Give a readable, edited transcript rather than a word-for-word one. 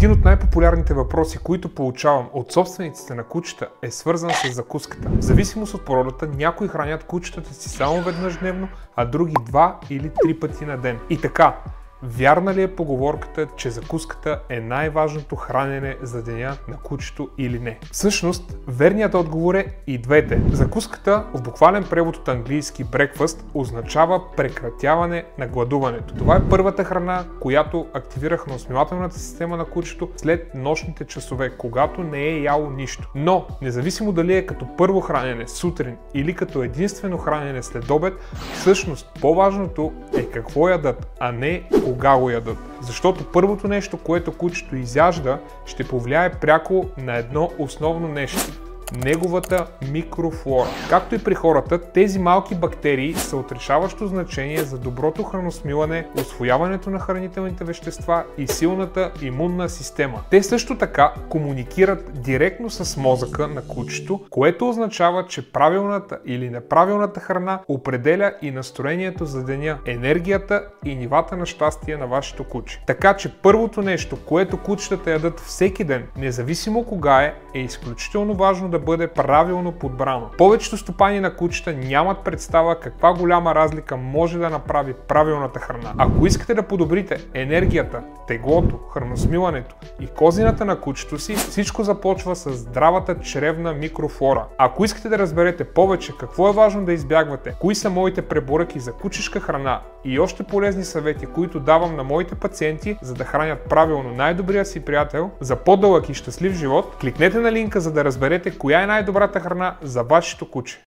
Един от най-популярните въпроси, които получавам от собствениците на кучета, е свързан с закуската. В зависимост от породата, някои хранят кучетата си само веднъж дневно, а други 2 или 3 пъти на ден. И така, вярна ли е поговорката, че закуската е най-важното хранене за деня на кучето или не? Всъщност, верният отговор е и двете. Закуската, в буквален превод от английски breakfast, означава прекратяване на гладуването. Това е първата храна, която активира храносмилателната система на кучето след нощните часове, когато не е яло нищо. Но, независимо дали е като първо хранене сутрин или като единствено хранене след обед, всъщност по-важното е какво ядат, а не кога го ядат. Защото първото нещо, което кучето изяжда, ще повлияе пряко на едно основно нещо – неговата микрофлора. Както и при хората, тези малки бактерии са от решаващо значение за доброто храносмилане, усвояването на хранителните вещества и силната имунна система. Те също така комуникират директно с мозъка на кучето, което означава, че правилната или неправилната храна определя и настроението за деня, енергията и нивата на щастие на вашето куче. Така че първото нещо, което кучетата ядат всеки ден, независимо кога е изключително важно да бъде правилно подбрано. Повечето стопани на кучета нямат представа каква голяма разлика може да направи правилната храна. Ако искате да подобрите енергията, теглото, храносмилането и козината на кучето си, всичко започва с здравата чревна микрофлора. Ако искате да разберете повече какво е важно да избягвате, кои са моите препоръки за кучешка храна и още полезни съвети, които давам на моите пациенти, за да хранят правилно най-добрия си приятел за по-дълъг и щастлив живот, кликнете на линка, за да разберете коя е най-добрата храна за вашето куче.